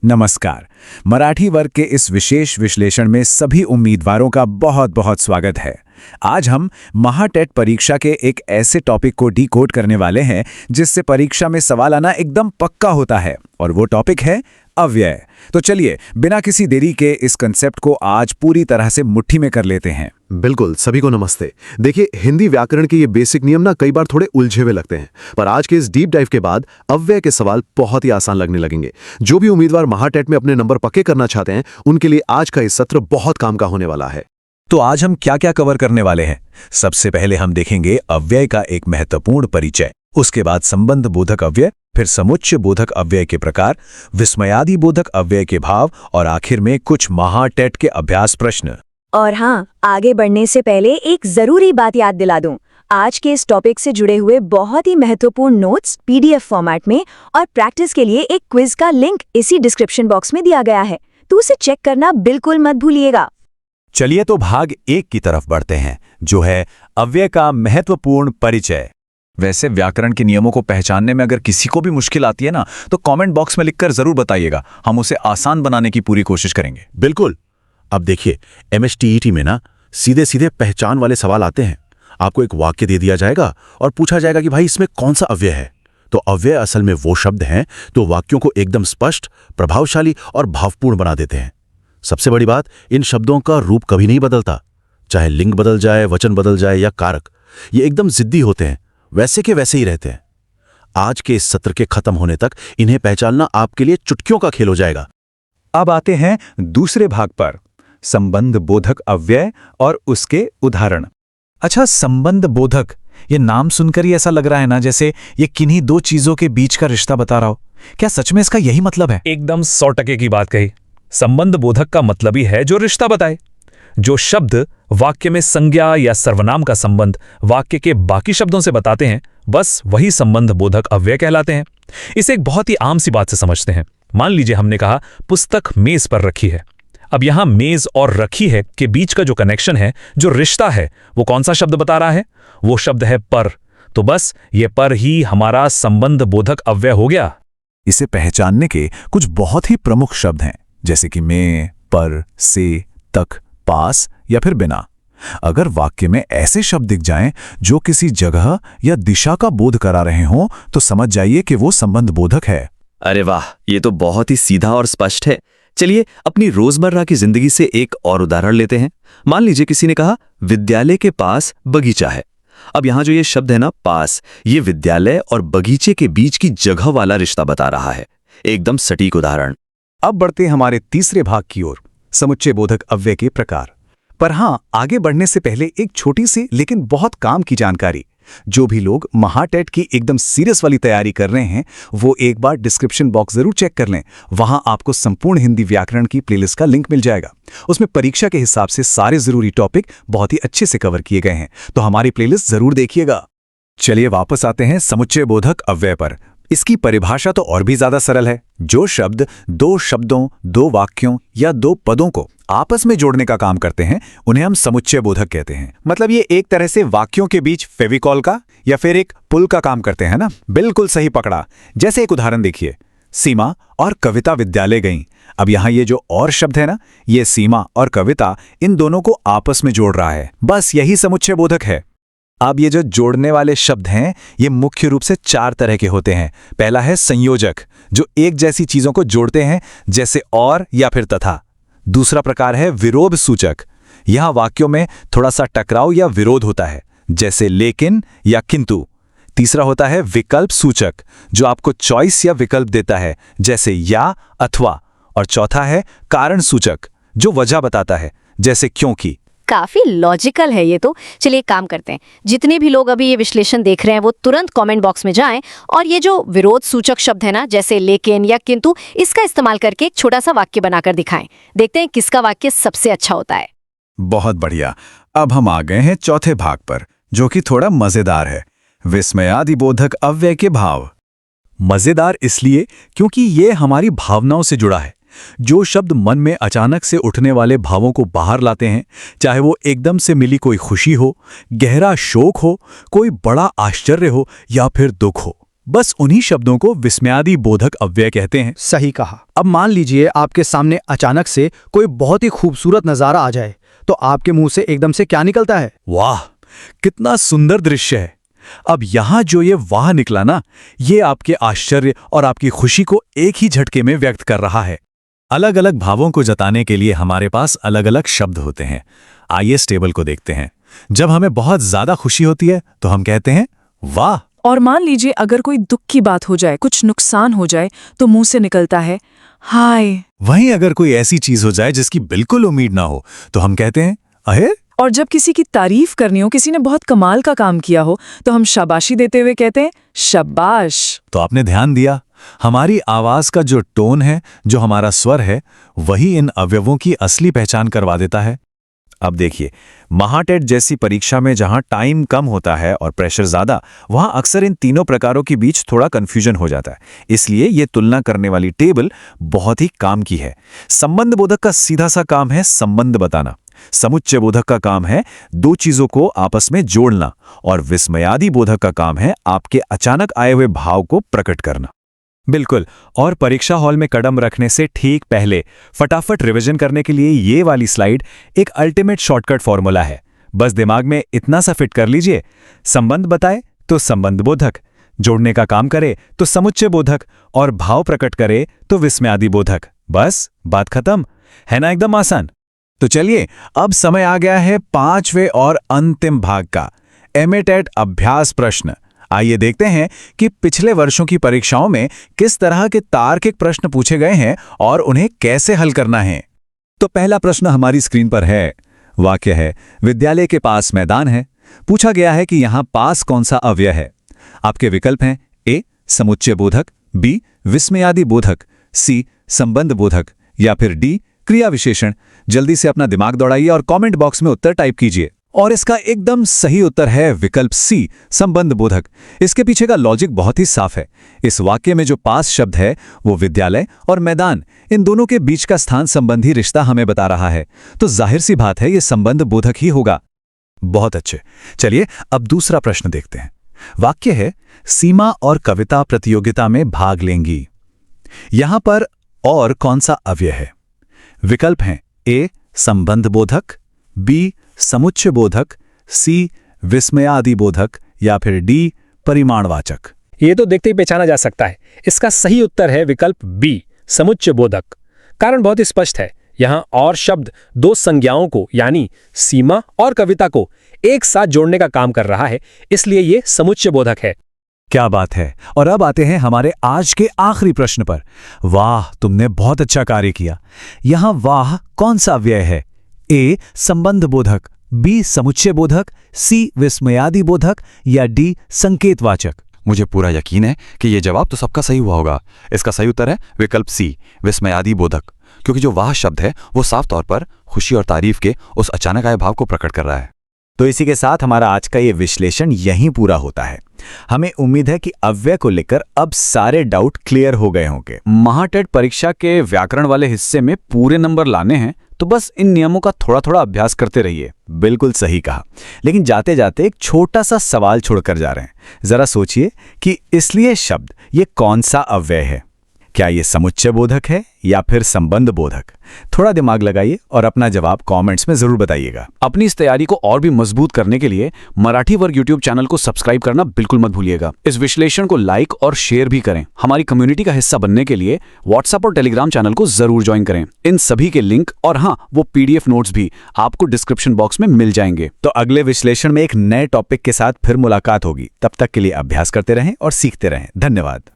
नमस्कार। मराठी वर्ग के इस विशेष विश्लेषण में सभी उम्मीदवारों का बहुत बहुत स्वागत है। आज हम महाटेट परीक्षा के एक ऐसे टॉपिक को डिकोड करने वाले हैं जिससे परीक्षा में सवाल आना एकदम पक्का होता है, और वो टॉपिक है अव्यय। तो चलिए बिना किसी देरी के इस कंसेप्ट को आज पूरी तरह से मुट्ठी में कर लेते हैं। बिल्कुल, सभी को नमस्ते। देखिए, हिंदी व्याकरण के ये बेसिक नियम ना कई बार थोड़े उलझे हुए लगते हैं, पर आज के इस डीप डाइव के बाद अव्यय के सवाल बहुत ही आसान लगने लगेंगे। जो भी उम्मीदवार महाटेट में अपने नंबर पक्के करना चाहते हैं, उनके लिए आज का ये सत्र बहुत काम का होने वाला है। तो आज हम क्या क्या कवर करने वाले हैं? सबसे पहले हम देखेंगे अव्यय का एक महत्वपूर्ण परिचय, उसके बाद संबंध बोधक अव्यय, फिर समुच्चय बोधक अव्यय के प्रकार, विस्मयादि बोधक अव्यय के भाव, और आखिर में कुछ महाटेट के अभ्यास प्रश्न। और हाँ, आगे बढ़ने से पहले एक जरूरी बात याद दिला दूं। आज के इस टॉपिक से जुड़े हुए बहुत ही महत्वपूर्ण नोट्स पीडीएफ फॉर्मेट में और प्रैक्टिस के लिए एक क्विज का लिंक इसी डिस्क्रिप्शन बॉक्स में दिया गया है, तो उसे चेक करना बिल्कुल मत भूलिएगा। चलिए तो भाग 1 की तरफ बढ़ते हैं, जो है अव्यय का महत्वपूर्ण परिचय। वैसे व्याकरण के नियमों को पहचानने में अगर किसी को भी मुश्किल आती है ना, तो कमेंट बॉक्स में लिखकर जरूर बताइएगा, हम उसे आसान बनाने की पूरी कोशिश करेंगे। बिल्कुल। अब देखिए, एमएचटीईटी में ना सीधे सीधे पहचान वाले सवाल आते हैं। आपको एक वाक्य दे दिया जाएगा और पूछा जाएगा कि भाई इसमें कौन सा अव्यय है। तो अव्यय असल में वो शब्द हैं तो वाक्यों को एकदम स्पष्ट, प्रभावशाली और भावपूर्ण बना देते हैं। सबसे बड़ी बात, इन शब्दों का रूप कभी नहीं बदलता, चाहे लिंग बदल जाए, वचन बदल जाए या कारक। ये एकदम जिद्दी होते हैं, वैसे के वैसे ही रहते हैं। आज के इस सत्र के खत्म होने तक इन्हें पहचानना आपके लिए चुटकियों का खेल हो जाएगा। अब आते हैं दूसरे भाग पर, संबंध बोधक अव्यय और उसके उदाहरण। अच्छा, संबंध बोधक, ये नाम सुनकर ही ऐसा लग रहा है ना जैसे ये किन्हीं दो चीजों के बीच का रिश्ता बता रहा हो। क्या सच में इसका यही मतलब है? एकदम 100% की बात कही। संबंध बोधक का मतलब ही है जो रिश्ता बताए। जो शब्द वाक्य में संज्ञा या सर्वनाम का संबंध वाक्य के बाकी शब्दों से बताते हैं, बस वही संबंध बोधक अव्यय कहलाते हैं। इसे एक बहुत ही आम सी बात से समझते हैं। मान लीजिए हमने कहा पुस्तक मेज पर रखी है। अब यहां मेज और रखी है के बीच का जो कनेक्शन है, जो रिश्ता है, वो कौन सा शब्द बता रहा है? वो शब्द है पर। तो बस ये पर ही हमारा संबंध बोधक अव्यय हो गया। इसे पहचानने के कुछ बहुत ही प्रमुख शब्द हैं, जैसे कि में, पर, से, तक, पास या फिर बिना। अगर वाक्य में ऐसे शब्द दिख जाएं जो किसी जगह या दिशा का बोध करा रहे हों, तो समझ जाइए कि वो संबंध बोधक है। अरे वाह, ये तो बहुत ही सीधा और स्पष्ट है। चलिए अपनी रोजमर्रा की जिंदगी से एक और उदाहरण लेते हैं। मान लीजिए किसी ने कहा विद्यालय के पास बगीचा है। अब यहां जो ये शब्द है ना, पास, ये विद्यालय और बगीचे के बीच की जगह वाला रिश्ता बता रहा है। एकदम सटीक उदाहरण। अब बढ़ते हैं हमारे तीसरे भाग की ओर, समुच्चय बोधक अव्यय के प्रकार। पर हां, आगे बढ़ने से पहले एक छोटी सी लेकिन बहुत काम की जानकारी। जो भी लोग महाटेट की एकदम सीरियस वाली तैयारी कर रहे हैं, वो एक बार डिस्क्रिप्शन बॉक्स जरूर चेक कर लें। वहां आपको संपूर्ण हिंदी व्याकरण की प्लेलिस्ट का लिंक मिल जाएगा। उसमें परीक्षा के हिसाब से सारे जरूरी टॉपिक बहुत ही अच्छे से कवर किए गए हैं, तो हमारी प्लेलिस्ट जरूर देखिएगा। चलिए वापस आते हैं समुच्चय बोधक अव्यय पर। इसकी परिभाषा तो और भी ज्यादा सरल है। जो शब्द दो शब्दों, दो वाक्यों या दो पदों को आपस में जोड़ने का काम करते हैं, उन्हें हम समुच्चय बोधक कहते हैं। मतलब ये एक तरह से वाक्यों के बीच फेविकॉल का या फिर एक पुल का काम करते हैं ना। बिल्कुल सही पकड़ा। जैसे एक उदाहरण देखिए, सीमा और कविता विद्यालय गईं। अब यहां ये जो और शब्द है ना, ये सीमा और कविता, इन दोनों को आपस में जोड़ रहा है। बस यही समुच्चय बोधक है। अब ये जो जोड़ने वाले शब्द हैं, ये मुख्य रूप से 4 तरह के होते हैं। पहला है संयोजक, जो एक जैसी चीजों को जोड़ते हैं, जैसे और या फिर तथा। दूसरा प्रकार है विरोध सूचक। यहां वाक्यों में थोड़ा सा टकराव या विरोध होता है, जैसे लेकिन या किंतु। तीसरा होता है विकल्प सूचक, जो आपको चॉइस या विकल्प देता है, जैसे या, अथवा। और चौथा है कारण सूचक, जो वजह बताता है, जैसे क्योंकि। काफी लॉजिकल है ये तो। चलिए काम करते हैं। जितने भी लोग अभी ये विश्लेषण देख रहे हैं, वो तुरंत कमेंट बॉक्स में जाएं और ये जो विरोध सूचक शब्द है ना, जैसे लेकिन या किंतु, इसका इस्तेमाल करके एक छोटा सा वाक्य बनाकर दिखाएं। देखते हैं किसका वाक्य सबसे अच्छा होता है। बहुत बढ़िया। अब हम आ गए हैं चौथे भाग पर, जो कि थोड़ा मजेदार है, विस्मयादि बोधक अव्यय के भाव। मजेदार इसलिए क्योंकि ये हमारी भावनाओं से जुड़ा है। जो शब्द मन में अचानक से उठने वाले भावों को बाहर लाते हैं, चाहे वो एकदम से मिली कोई खुशी हो, गहरा शोक हो, कोई बड़ा आश्चर्य हो या फिर दुख हो, बस उन्हीं शब्दों को विस्मयादि बोधक अव्यय कहते हैं। सही कहा। अब मान लीजिए आपके सामने अचानक से कोई बहुत ही खूबसूरत नजारा आ जाए, तो आपके मुंह से एकदम से क्या निकलता है? वाह, कितना सुंदर दृश्य है। अब यहां जो ये वाह निकला ना, ये आपके आश्चर्य और आपकी खुशी को एक ही झटके में व्यक्त कर रहा है। अलग अलग भावों को जताने के लिए हमारे पास अलग अलग शब्द होते हैं। आइए इस टेबल को देखते हैं। जब हमें बहुत ज्यादा खुशी होती है तो हम कहते हैं वाह। और मान लीजिए अगर कोई दुख की बात हो जाए, कुछ नुकसान हो जाए, तो मुंह से निकलता है हाय। वहीं अगर कोई ऐसी चीज हो जाए जिसकी बिल्कुल उम्मीद ना हो तो हम कहते हैं अहे। और जब किसी की तारीफ करनी हो, किसी ने बहुत कमाल का काम किया हो, तो हम शाबाशी देते हुए कहते हैं शाबाश। तो आपने ध्यान दिया, हमारी आवाज का जो टोन है, जो हमारा स्वर है, वही इन अवयवों की असली पहचान करवा देता है। अब देखिए, महाटेट जैसी परीक्षा में जहां टाइम कम होता है और प्रेशर ज्यादा, वहां अक्सर इन तीनों प्रकारों के बीच थोड़ा कंफ्यूजन हो जाता है। इसलिए ये तुलना करने वाली टेबल बहुत ही काम की है। संबंध बोधक का सीधा सा काम है संबंध बताना, समुच्चय बोधक का काम है दो चीजों को आपस में जोड़ना, और विस्मयादि बोधक का काम है आपके अचानक आए हुए भाव को प्रकट करना। बिल्कुल, और परीक्षा हॉल में कदम रखने से ठीक पहले फटाफट रिवीजन करने के लिए ये वाली स्लाइड एक अल्टीमेट शॉर्टकट फॉर्मूला है। बस दिमाग में इतना सा फिट कर लीजिए, संबंध बताए तो संबंध बोधक, जोड़ने का काम करे तो समुच्चय बोधक, और भाव प्रकट करे तो विस्मयादि बोधक। बस बात खत्म, है ना? एकदम आसान। तो चलिए, अब समय आ गया है 5वें और अंतिम भाग का, एमएटेट अभ्यास प्रश्न। आइए देखते हैं कि पिछले वर्षों की परीक्षाओं में किस तरह के तार्किक प्रश्न पूछे गए हैं और उन्हें कैसे हल करना है। तो पहला प्रश्न हमारी स्क्रीन पर है। वाक्य है, विद्यालय के पास मैदान है। पूछा गया है कि यहां पास कौन सा अव्यय है। आपके विकल्प हैं ए समुच्चय बोधक, बी विस्मयादि बोधक, सी संबंध बोधक, या फिर डी क्रिया विशेषण। जल्दी से अपना दिमाग दौड़ाइए और कमेंट बॉक्स में उत्तर टाइप कीजिए। और इसका एकदम सही उत्तर है विकल्प सी संबंध बोधक। इसके पीछे का लॉजिक बहुत ही साफ है। इस वाक्य में जो पास शब्द है वो विद्यालय और मैदान, इन दोनों के बीच का स्थान संबंधी रिश्ता हमें बता रहा है, तो जाहिर सी बात है ये संबंध बोधक ही होगा। बहुत अच्छे, चलिए अब दूसरा प्रश्न देखते हैं। वाक्य है, सीमा और कविता प्रतियोगिता में भाग लेंगी। यहां पर और कौन सा अव्यय है? विकल्प हैं ए संबंध बोधक, बी समुच्चय बोधक, सी विस्मयादि बोधक, या फिर डी परिमाणवाचक। ये तो देखते ही पहचाना जा सकता है। इसका सही उत्तर है विकल्प बी समुच्चय बोधक। कारण बहुत ही स्पष्ट है, यहाँ और शब्द दो संज्ञाओं को यानी सीमा और कविता को एक साथ जोड़ने का काम कर रहा है, इसलिए ये समुच्चय बोधक है। क्या बात है। और अब आते हैं हमारे आज के आखिरी प्रश्न पर। वाह, तुमने बहुत अच्छा कार्य किया। यहां वाह कौन सा अव्यय है? ए संबंध बोधक, बी समुच्चय बोधक, सी विस्मयादि बोधक, या डी संकेतवाचक। मुझे पूरा यकीन है कि ये जवाब तो सबका सही हुआ होगा। इसका सही उत्तर है विकल्प सी विस्मयादि बोधक, क्योंकि जो वाह शब्द है वो साफ तौर पर खुशी और तारीफ के उस अचानक आए भाव को प्रकट कर रहा है। तो इसी के साथ हमारा आज का ये विश्लेषण यहीं पूरा होता है। हमें उम्मीद है कि अव्यय को लेकर अब सारे डाउट क्लियर हो गए होंगे। महाटेट परीक्षा के व्याकरण वाले हिस्से में पूरे नंबर लाने हैं तो बस इन नियमों का थोड़ा थोड़ा अभ्यास करते रहिए। बिल्कुल सही कहा। लेकिन जाते जाते एक छोटा सा सवाल छोड़कर जा रहे हैं। जरा सोचिए कि इसलिए शब्द ये कौन सा अव्यय है? क्या ये समुच्चय बोधक है या फिर संबंध बोधक? थोड़ा दिमाग लगाइए और अपना जवाब कमेंट्स में जरूर बताइएगा। अपनी इस तैयारी को और भी मजबूत करने के लिए मराठी वर्ग यूट्यूब चैनल को सब्सक्राइब करना बिल्कुल मत भूलिएगा। इस विश्लेषण को लाइक और शेयर भी करें। हमारी कम्युनिटी का हिस्सा बनने के लिए व्हाट्सएप और टेलीग्राम चैनल को जरूर ज्वाइन करें। इन सभी के लिंक और हाँ, वो PDF नोट्स भी आपको डिस्क्रिप्शन बॉक्स में मिल जाएंगे। तो अगले विश्लेषण में एक नए टॉपिक के साथ फिर मुलाकात होगी। तब तक के लिए अभ्यास करते रहें और सीखते रहें। धन्यवाद।